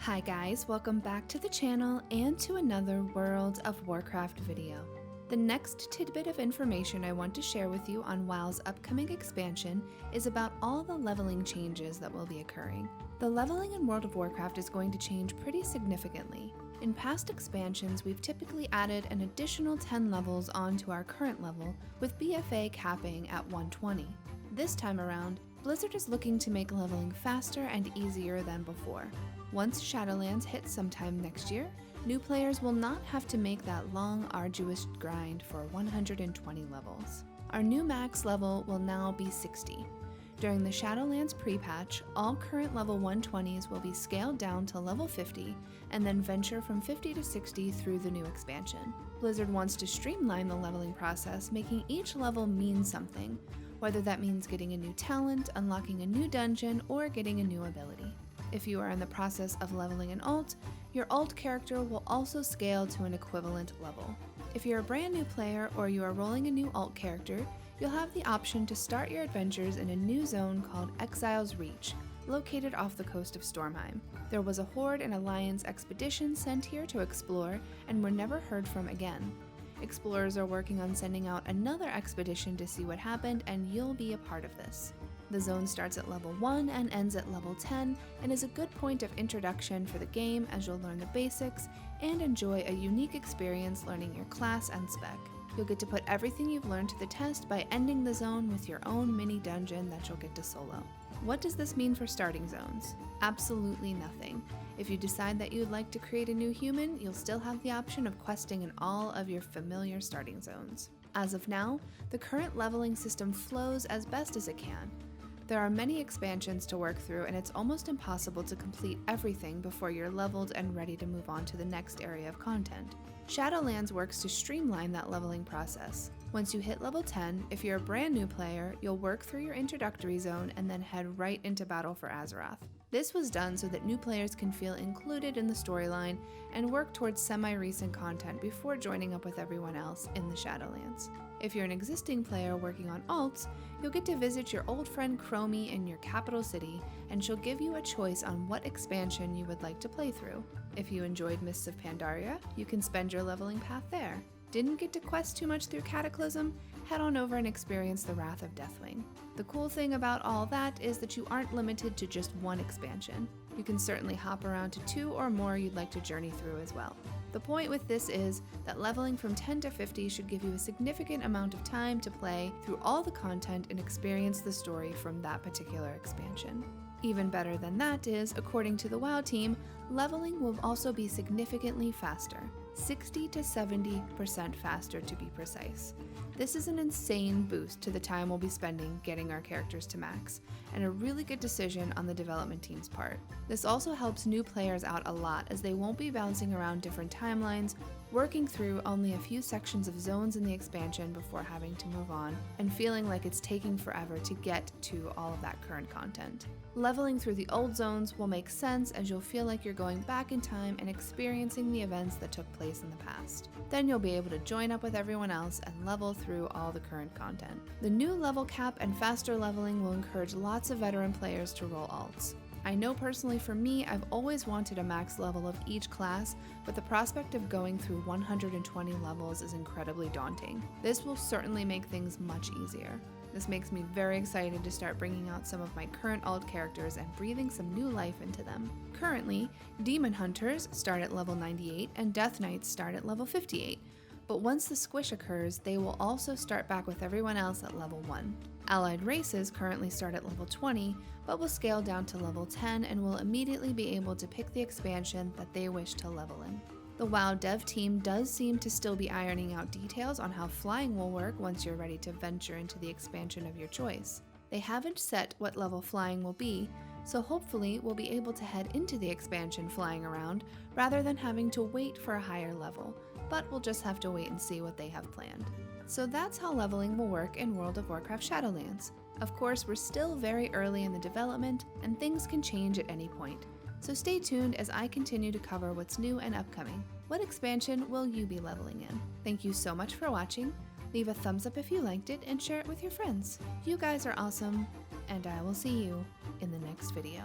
Hi guys, welcome back to the channel and to another World of Warcraft video. The next tidbit of information I want to share with you on WoW's upcoming expansion is about all the leveling changes that will be occurring. The leveling in World of Warcraft is going to change pretty significantly. In past expansions, we've typically added an additional 10 levels onto our current level, with BFA capping at 120. This time around, Blizzard is looking to make leveling faster and easier than before. Once Shadowlands hits sometime next year, new players will not have to make that long, arduous grind for 120 levels. Our new max level will now be 60. During the Shadowlands pre-patch, all current level 120s will be scaled down to level 50 and then venture from 50 to 60 through the new expansion. Blizzard wants to streamline the leveling process, making each level mean something, whether that means getting a new talent, unlocking a new dungeon, or getting a new ability. If you are in the process of leveling an alt, your alt character will also scale to an equivalent level. If you're a brand new player or you are rolling a new alt character, you'll have the option to start your adventures in a new zone called Exile's Reach, located off the coast of Stormheim. There was a Horde and Alliance expedition sent here to explore and were never heard from again. Explorers are working on sending out another expedition to see what happened, and you'll be a part of this. The zone starts at level 1 and ends at level 10 and is a good point of introduction for the game, as you'll learn the basics and enjoy a unique experience learning your class and spec. You'll get to put everything you've learned to the test by ending the zone with your own mini dungeon that you'll get to solo. What does this mean for starting zones? Absolutely nothing. If you decide that you'd like to create a new human, you'll still have the option of questing in all of your familiar starting zones. As of now, the current leveling system flows as best as it can. There are many expansions to work through, and it's almost impossible to complete everything before you're leveled and ready to move on to the next area of content. Shadowlands works to streamline that leveling process. Once you hit level 10, if you're a brand new player, you'll work through your introductory zone and then head right into battle for Azeroth. This was done so that new players can feel included in the storyline and work towards semi-recent content before joining up with everyone else in the Shadowlands. If you're an existing player working on alts, you'll get to visit your old friend Chromie in your capital city, and she'll give you a choice on what expansion you would like to play through. If you enjoyed Mists of Pandaria, you can spend your leveling path there. Didn't get to quest too much through Cataclysm? Head on over and experience the Wrath of Deathwing. The cool thing about all that is that you aren't limited to just one expansion. You can certainly hop around to 2 or more you'd like to journey through as well. The point with this is that leveling from 10 to 50 should give you a significant amount of time to play through all the content and experience the story from that particular expansion. Even better than that is, according to the WoW team, leveling will also be significantly faster. 60 to 70% faster to be precise. This is an insane boost to the time we'll be spending getting our characters to max, and a really good decision on the development team's part. This also helps new players out a lot, as they won't be bouncing around different timelines, working through only a few sections of zones in the expansion before having to move on, and feeling like it's taking forever to get to all of that current content. Leveling through the old zones will make sense, as you'll feel like you're going back in time and experiencing the events that took place in the past. Then you'll be able to join up with everyone else and level through all the current content. The new level cap and faster leveling will encourage lots of veteran players to roll alts. I know personally for me, I've always wanted a max level of each class, but the prospect of going through 120 levels is incredibly daunting. This will certainly make things much easier. This makes me very excited to start bringing out some of my current alt characters and breathing some new life into them. Currently, Demon Hunters start at level 98 and Death Knights start at level 58, but once the Squish occurs, they will also start back with everyone else at level 1. Allied races currently start at level 20, but will scale down to level 10 and will immediately be able to pick the expansion that they wish to level in. The WoW dev team does seem to still be ironing out details on how flying will work once you're ready to venture into the expansion of your choice. They haven't set what level flying will be, so hopefully we'll be able to head into the expansion flying around rather than having to wait for a higher level, but we'll just have to wait and see what they have planned. So that's how leveling will work in World of Warcraft Shadowlands. Of course, we're still very early in the development, and things can change at any point. So stay tuned as I continue to cover what's new and upcoming. What expansion will you be leveling in? Thank you so much for watching. Leave a thumbs up if you liked it and share it with your friends. You guys are awesome, and I will see you in the next video.